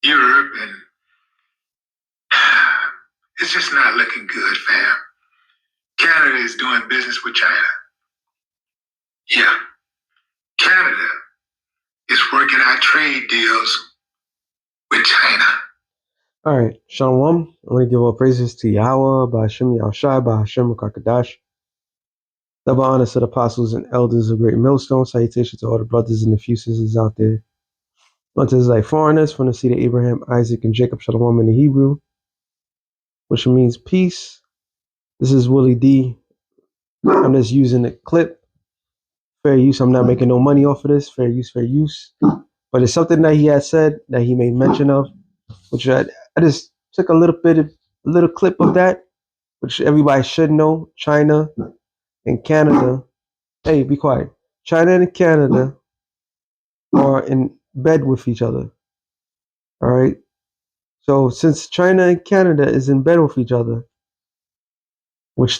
Europe, and it's just not looking good, fam. Canada is doing business with China. Yeah, Canada is working out trade deals with China. All right, Shalom. I want to give all praises to Yahweh, Ba'ashem Yahushai, Ba'ashem Rakakadash. Double honors to the apostles and elders of Great Millstone. Salutation to all the brothers and the few sisters out there. Unto like foreigners from the seed of Abraham, Isaac, and Jacob, Shalom in the Hebrew, which means peace. This is Willie D. I'm just using the clip. Fair use. I'm not making no money off of this. Fair use, fair use. But it's something that he had said that he made mention of, which I just took a little clip of that, which everybody should know. China and Canada. Hey, be quiet. China and Canada are in bed with each other. All right. So since China and Canada is in bed with each other, which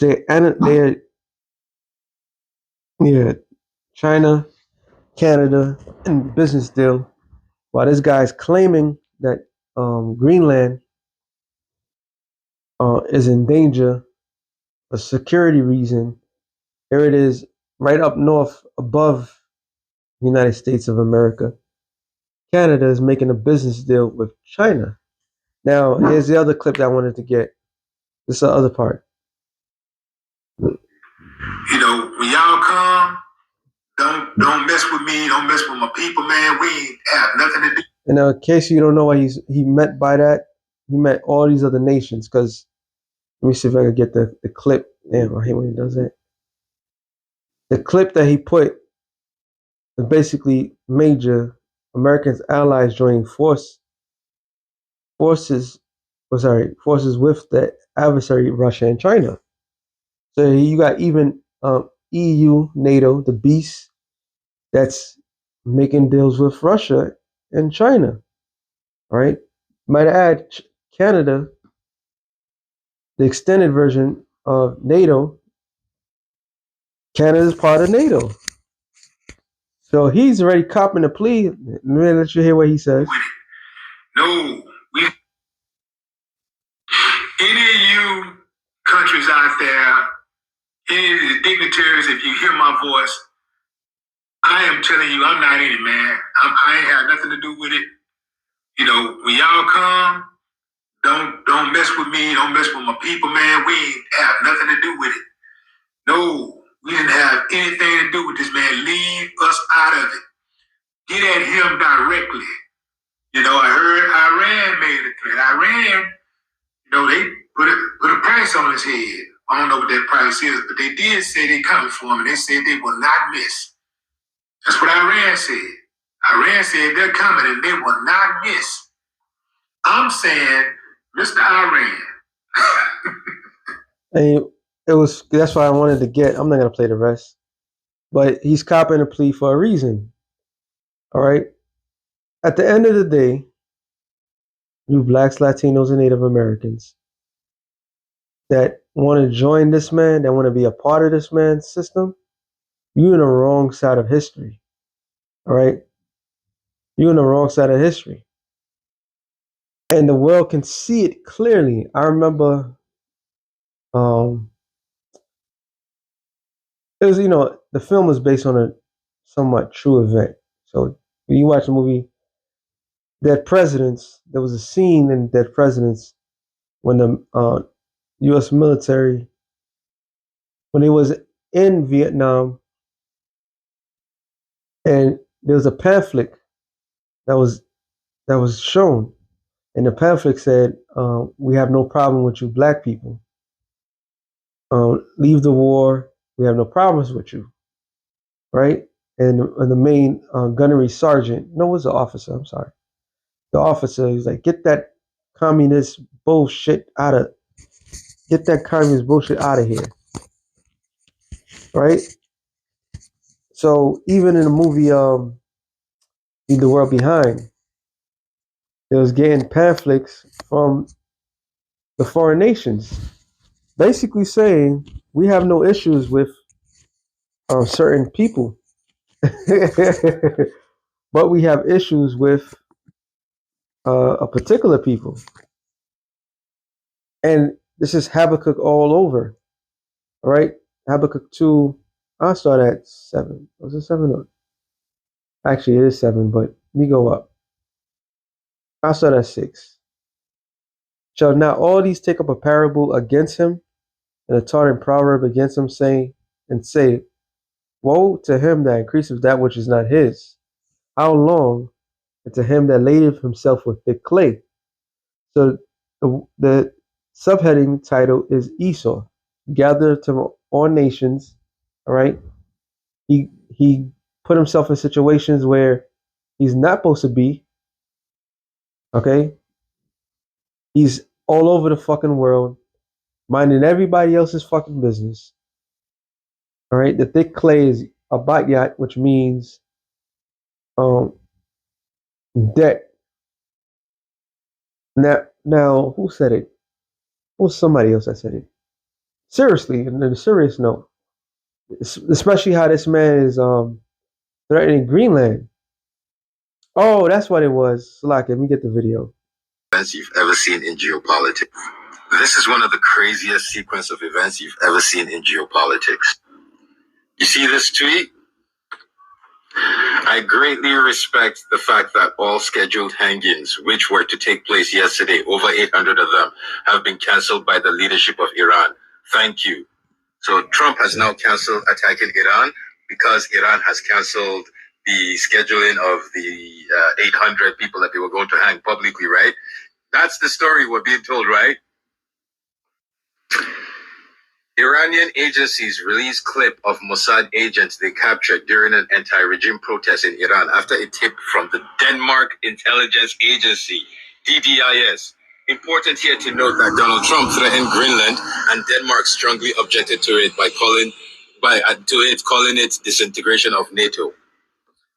China, Canada, and business deal, while this guy's claiming that Greenland is in danger for security reason. Here it is, right up north above the United States of America. Canada is making a business deal with China. Now, here's the other clip that I wanted to get. This is the other part. You know, when y'all come, don't mess with me, don't mess with my people, man. We ain't have nothing to do. And in case you don't know what he meant by that, he meant all these other nations. Because let me see if I can get the clip. Damn, I hate when he does that. The clip that he put is basically major Americans allies joining forces with the adversary Russia and China. So you got even EU, NATO, the beast that's making deals with Russia and China. All right. Might add Canada, the extended version of NATO. Canada is part of NATO. So he's already copping a plea. Let me let you hear what he says. No, any of you countries out there, any of the dignitaries, if you hear my voice, I am telling you, I'm not in it, man. I ain't had nothing to do with it. You know, when y'all come, don't mess with me, don't mess with my people, man. We ain't have nothing to do with it. No, we didn't have anything to do with this, man. Leave us out of it. Get at him directly. You know, I heard Iran made a threat. Iran, you know, they put a price on his head. I don't know what that price is, but they did say they coming for him, and they said they will not miss. That's what Iran said. Iran said they're coming and they will not miss. I'm saying, Mr. Iran. And that's why I wanted to get. I'm not gonna play the rest, but he's copping a plea for a reason. All right. At the end of the day, you blacks, Latinos, and Native Americans that want to join this man, that want to be a part of this man's system, you're in the wrong side of history. All right. You're in the wrong side of history. And the world can see it clearly. I remember it was, the film was based on a somewhat true event. So when you watch the movie Dead Presidents, there was a scene in Dead Presidents when the U.S. military, when it was in Vietnam, and there was a pamphlet that was shown, and the pamphlet said, "We have no problem with you, black people. Leave the war. We have no problems with you." Right? And the main gunnery sergeant, no, it was the officer. I'm sorry, the officer. He's like, "Get that communist bullshit out of here." Right? So even in the movie Leave the World Behind, they was getting pamphlets from the foreign nations, basically saying we have no issues with certain people, but we have issues with a particular people. And this is Habakkuk all over. All right. Habakkuk 2, I'll start at 7. Was it 7? Or? Actually, it is 7, but we go up. I'll start at 6. Shall not all these take up a parable against him, and a taunting proverb against him, saying, and say, woe to him that increaseth that which is not his. How long? And to him that ladeth himself with thick clay. So the subheading title is Esau. Gather to all nations. All right. He put himself in situations where he's not supposed to be. Okay. He's all over the fucking world, minding everybody else's fucking business. All right. The thick clay is a batyat, which means um debt. Now, who said it? Well, somebody else that said it. Seriously, in a serious note, especially how this man is threatening Greenland. Oh, that's what it was. Slack, let me get the video. Events you've ever seen in geopolitics. This is one of the craziest sequence of events you've ever seen in geopolitics. You see this tweet? I greatly respect the fact that all scheduled hangings, which were to take place yesterday, over 800 of them, have been cancelled by the leadership of Iran. Thank you. So Trump has now cancelled attacking Iran because Iran has cancelled the scheduling of the 800 people that they were going to hang publicly, right? That's the story we're being told, right? Iranian agencies released clip of Mossad agents they captured during an anti-regime protest in Iran after a tip from the Denmark Intelligence Agency, DDIS. Important here to note that Donald Trump threatened Greenland, and Denmark strongly objected to it by calling it disintegration of NATO.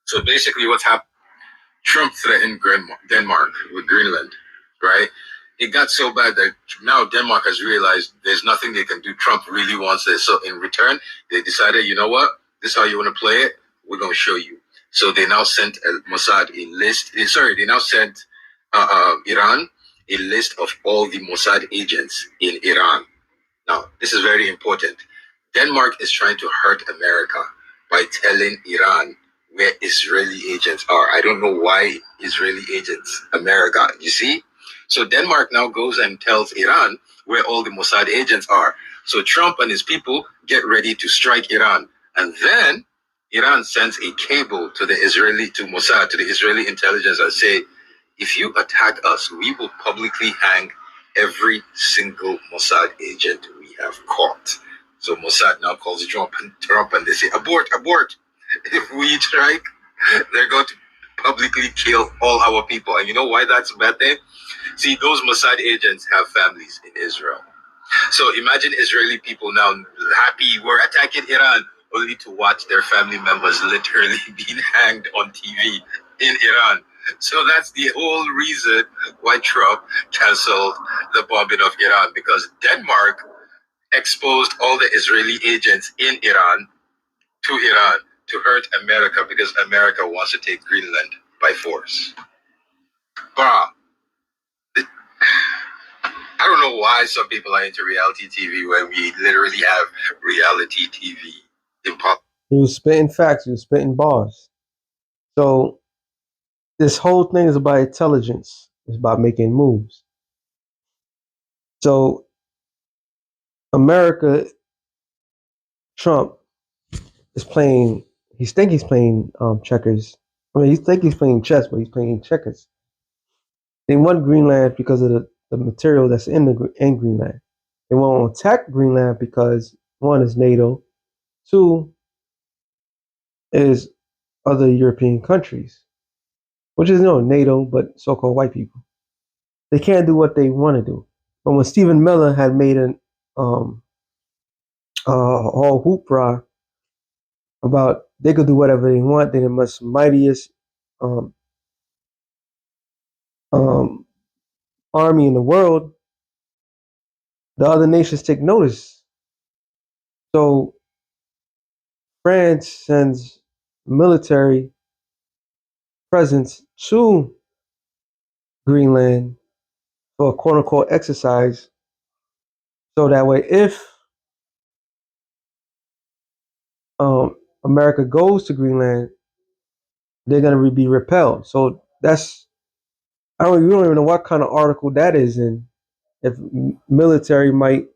So basically, what's happened? Trump threatened Denmark with Greenland, right? It got so bad that now Denmark has realized there's nothing they can do. Trump really wants this. So in return, they decided, you know what? This is how you want to play it. We're going to show you. So they now sent Mossad a list. They now sent Iran a list of all the Mossad agents in Iran. Now, this is very important. Denmark is trying to hurt America by telling Iran where Israeli agents are. I don't know why Israeli agents, America, you see? So Denmark now goes and tells Iran where all the Mossad agents are. So Trump and his people get ready to strike Iran. And then Iran sends a cable to Mossad, to the Israeli intelligence, and say, if you attack us, we will publicly hang every single Mossad agent we have caught. So Mossad now calls Trump and they say, abort, abort. If we strike, they're going to publicly kill all our people. And you know why that's a bad thing? See, those Mossad agents have families in Israel. So imagine Israeli people now happy, we're attacking Iran, only to watch their family members literally being hanged on TV in Iran. So that's the whole reason why Trump canceled the bombing of Iran, because Denmark exposed all the Israeli agents in Iran to hurt America because America wants to take Greenland by force. Bruh, I don't know why some people are into reality TV when we literally have reality TV. He was spitting facts. He was spitting bars. So this whole thing is about intelligence. It's about making moves. So America, Trump is playing. He's playing checkers. I mean, he think he's playing chess, but he's playing checkers. They want Greenland because of the material that's in Greenland. They won't attack Greenland because one is NATO, two is other European countries, which is NATO, but so-called white people. They can't do what they want to do. But when Stephen Miller had made an whole hoopla about they could do whatever they want, they're the most mightiest um, um, army in the world, the other nations take notice. So France sends military presence to Greenland for a quote unquote exercise. So that way, if America goes to Greenland, they're going to be repelled. So that's, we don't even know what kind of article that is in. If military might,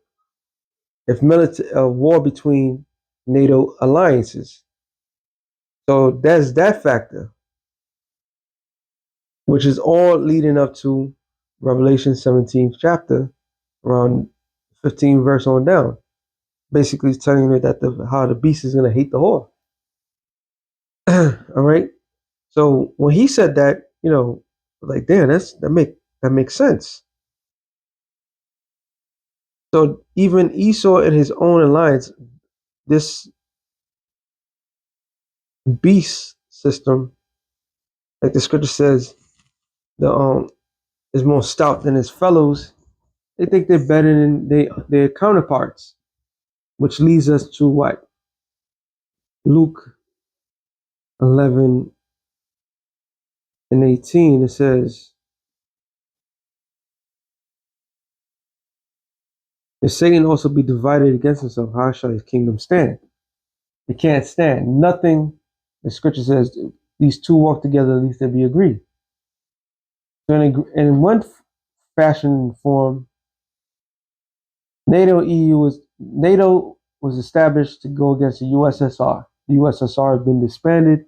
if military war between NATO alliances. So there's that factor, which is all leading up to Revelation 17th chapter, around 15 verse on down. Basically telling me that how the beast is going to hate the whore. All right. So when he said that, like, damn, that makes sense. So even Esau in his own alliance, this beast system, like the scripture says, the is more stout than his fellows. They think they're better than their counterparts, which leads us to what? Luke 11 and 18. It says, if Satan also be divided against himself, how shall his kingdom stand? It can't stand. Nothing, the scripture says, these two walk together, at least they be agreed. So in one fashion and form, NATO was established to go against the USSR. The USSR had been disbanded,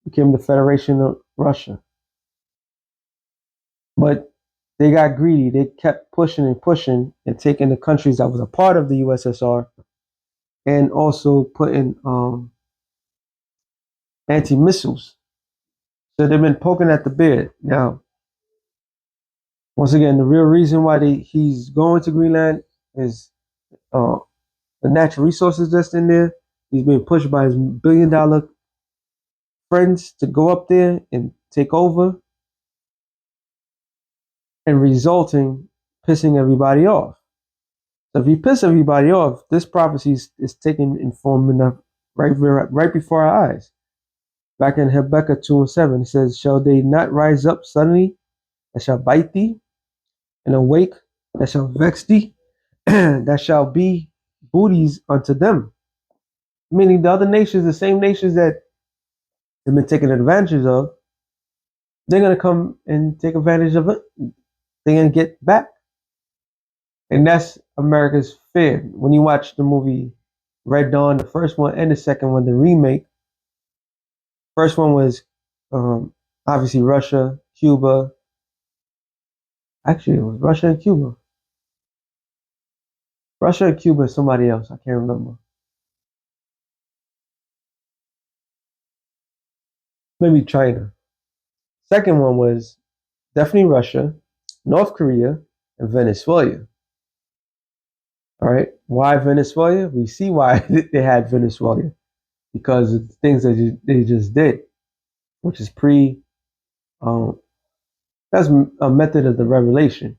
became the Federation of Russia. But they got greedy. They kept pushing and pushing and taking the countries that was a part of the USSR and also putting anti-missiles. So they've been poking at the bear. Now, once again, the real reason why he's going to Greenland is the natural resources that's in there. He's being pushed by his billion-dollar friends to go up there and take over, and resulting pissing everybody off. So if you piss everybody off, this prophecy is taken in form enough right before our eyes. Back in Habakkuk 2:7, it says, shall they not rise up suddenly that shall bite thee, and awake that shall vex thee, that shall be booties unto them. Meaning the other nations, the same nations that have been taken advantage of, they're going to come and take advantage of it. They're going to get back. And that's America's fear. When you watch the movie Red Dawn, the first one and the second one, the remake, first one was obviously Russia, Cuba. Actually, it was Russia and Cuba. Russia and Cuba and somebody else. I can't remember. Maybe China. Second one was definitely Russia, North Korea, and Venezuela. All right. Why Venezuela? We see why they had Venezuela, because of the things that they just did, which is that's a method of the revelation.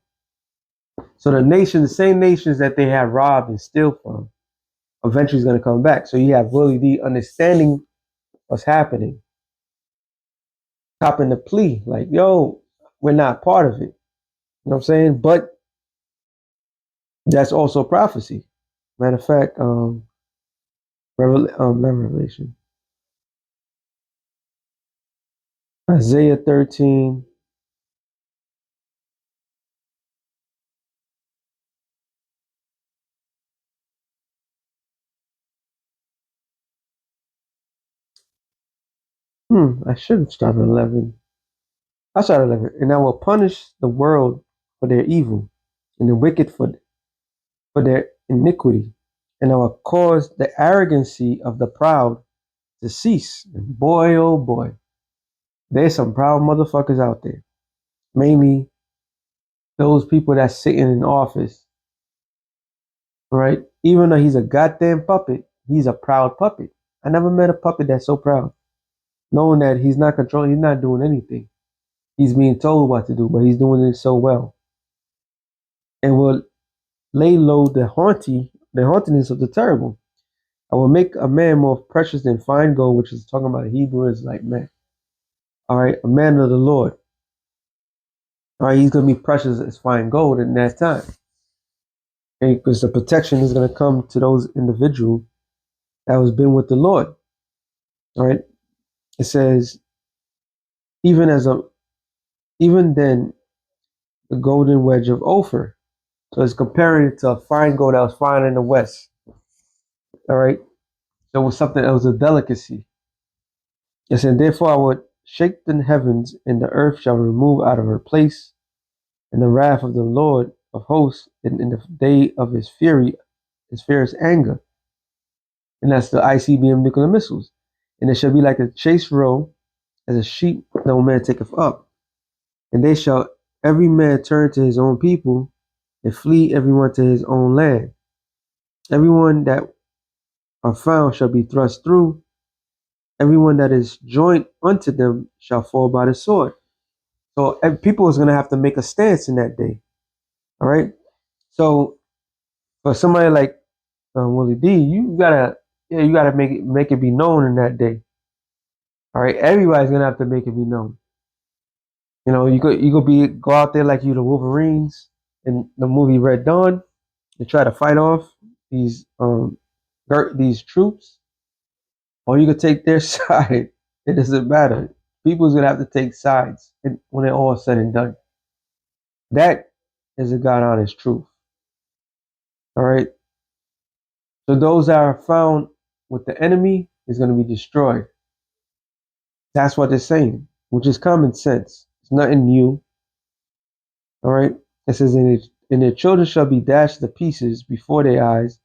So the same nations that they have robbed and steal from, eventually is going to come back. So you have Willie D understanding what's happening, copping the plea, like, yo, we're not part of it. You know what I'm saying? But that's also prophecy. Matter of fact, not Revelation, Isaiah 13. I should have started 11. I started 11. And I will punish the world for their evil, and the wicked for their iniquity. And I will cause the arrogancy of the proud to cease. And boy, oh boy, there's some proud motherfuckers out there. Mainly those people that's sitting in office, right? Even though he's a goddamn puppet, he's a proud puppet. I never met a puppet that's so proud, knowing that he's not controlling, he's not doing anything. He's being told what to do, but he's doing it so well. And will lay low the haughtiness of the terrible. I will make a man more precious than fine gold, which is talking about Hebrew is like man. All right, a man of the Lord. All right, he's going to be precious as fine gold in that time. Okay, because the protection is going to come to those individuals that was been with the Lord. All right. It says, even then, the golden wedge of Ophir. So it's comparing it to a fine gold that was found in the west. All right. There was something that was a delicacy. It said, therefore I would shake the heavens, and the earth shall remove out of her place, and the wrath of the Lord of hosts in the day of his fury, his fierce anger. And that's the ICBM nuclear missiles. And it shall be like a chased roe, as a sheep no man taketh up. And they shall every man turn to his own people, and flee everyone to his own land. Everyone that are found shall be thrust through. Everyone that is joined unto them shall fall by the sword. So people is going to have to make a stance in that day. All right. So for somebody like Willie D, you gotta make it be known in that day. All right. Everybody's gonna have to make it be known. You know, go out there like you the Wolverines in the movie Red Dawn and try to fight off these troops, or you could take their side. It doesn't matter. People's gonna have to take sides when it's all said and done. That is a God honest truth. All right. So those that are found with the enemy is going to be destroyed. That's what they're saying, which is common sense. It's nothing new. All right. It says, and their children shall be dashed to pieces before their eyes,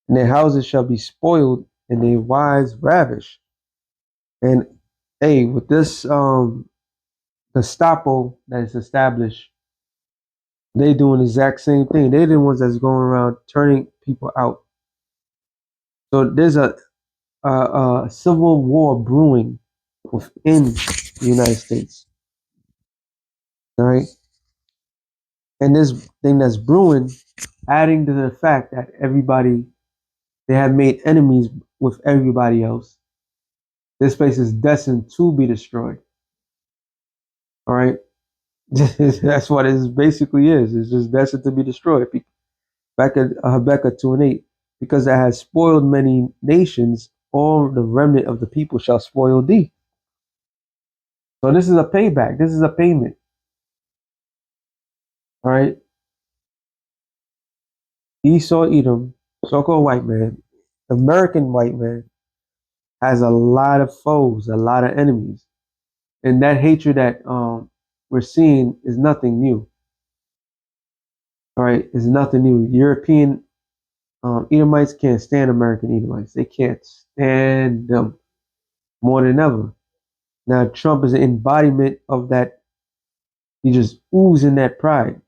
and their houses shall be spoiled, and their wives ravished. And hey, with this Gestapo that is established, they doing the exact same thing. They're the ones that's going around turning people out. So there's a civil war brewing within the United States. All right. And this thing that's brewing, adding to the fact that they have made enemies with everybody else. This place is destined to be destroyed. All right. That's what it basically is. It's just destined to be destroyed. Back at Habakkuk 2:8, because it has spoiled many nations, all the remnant of the people shall spoil thee. So this is a payback. This is a payment. All right. Esau, Edom, so-called white man, American white man, has a lot of foes, a lot of enemies, and that hatred that we're seeing is nothing new. All right, is nothing new. European Edomites can't stand American Edomites. They can't stand them more than ever. Now Trump is an embodiment of that. He just oozing that pride,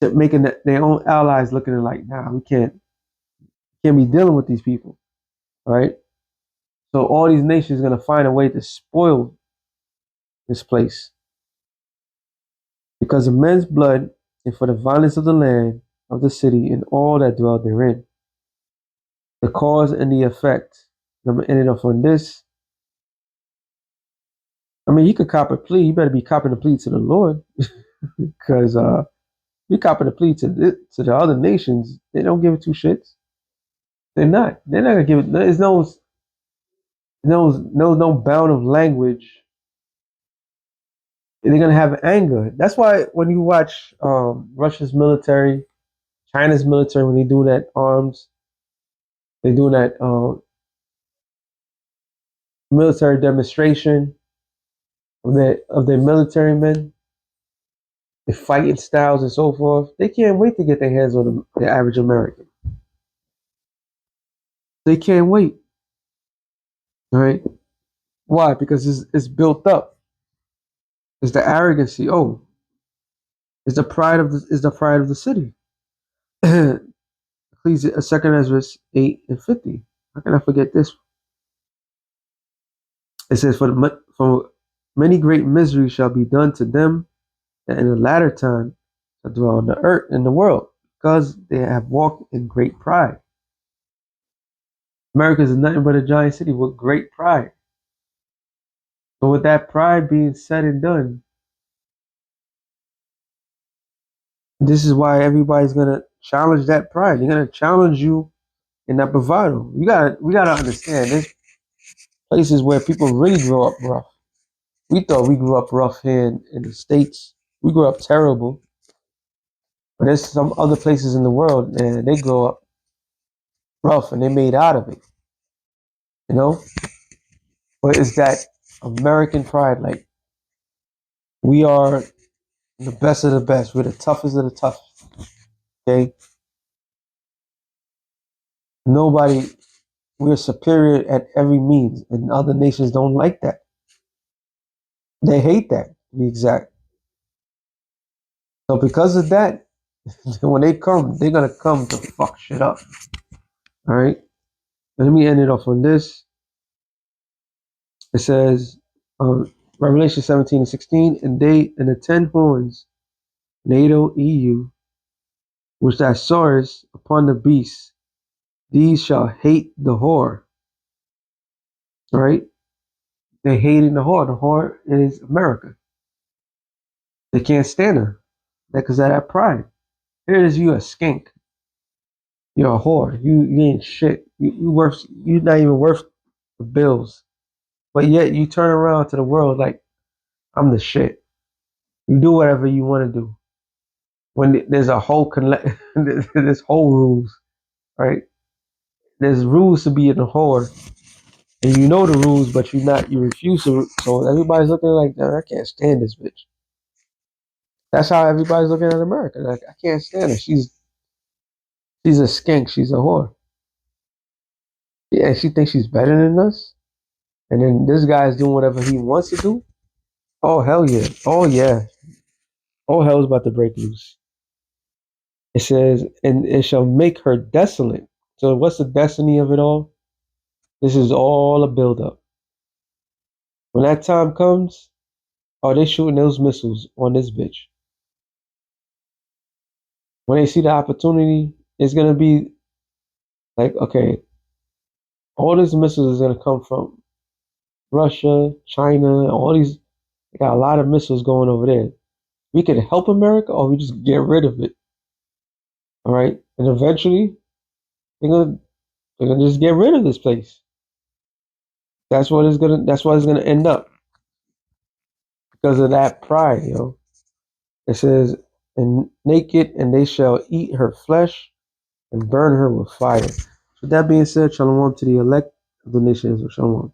making their own allies looking at like, nah, we can't be dealing with these people. All right. So all these nations are gonna find a way to spoil this place because of men's blood and for the violence of the land of the city and all that dwell therein. The cause and the effect. I'm gonna end it off on this. I mean, you could cop a plea. You better be copping a plea to the Lord, because you copping a plea to the other nations. They don't give it two shits. They're not. They're not gonna give it. There's no bound of language. They're gonna have anger. That's why when you watch Russia's military, China's military, when they do that arms, they do that military demonstration of their military men, the fighting styles and so forth. They can't wait to get their hands on the average American. They can't wait. All right. Why? Because it's built up. It's the arrogancy. Oh, it's the pride of the city. Please, second Ezra 8:50. How can I forget this? It says, for many great miseries shall be done to them that in the latter time shall dwell on the earth in the world, because they have walked in great pride. America is nothing but a giant city with great pride. So with that pride being said and done, This is why everybody's gonna challenge that pride. They're gonna challenge you in that bravado. We gotta understand. There's places where people really grow up rough. We thought we grew up rough here in the States. We grew up terrible. But there's some other places in the world, and they grow up rough and they made out of it. You know? But it's that American pride, like we are the best of the best. We're the toughest of the tough. Okay? Nobody we're superior at every means. And other nations don't like that. They hate that, to be exact. So because of that, when they come, they're gonna come to fuck shit up. Alright? Let me end it off on this. It says Revelation 17:16, and the 10 horns, NATO EU, which thou sawest upon the beast, these shall hate the whore. Right? They hating the whore. The whore is America. They can't stand her. Because of that pride. Here it is, you a skink. You're a whore. You ain't shit. You're not even worth the bills. But yet you turn around to the world like I'm the shit. You do whatever you want to do. When there's a whole there's whole rules, right? There's rules to be in the whore, and you know the rules, but you refuse to. So everybody's looking like, I can't stand this bitch. That's how everybody's looking at America. Like, I can't stand her. She's a skink. She's a whore. Yeah, and she thinks she's better than us. And then this guy's doing whatever he wants to do. Oh hell yeah! Oh yeah! Oh hell's about to break loose. It says, and it shall make her desolate. So what's the destiny of it all? This is all a buildup. When that time comes, oh, they shooting those missiles on this bitch. When they see the opportunity, it's gonna be like, okay, all these missiles is gonna come from Russia, China, all these. They got a lot of missiles going over there. We could help America, or we just get rid of it. All right, and eventually they're gonna they're gonna just get rid of this place. That's what it's gonna. That's what it's gonna end up because of that pride, yo. It says, "And naked, and they shall eat her flesh and burn her with fire." With that being said, shalom to the elect of the nations of Shalom.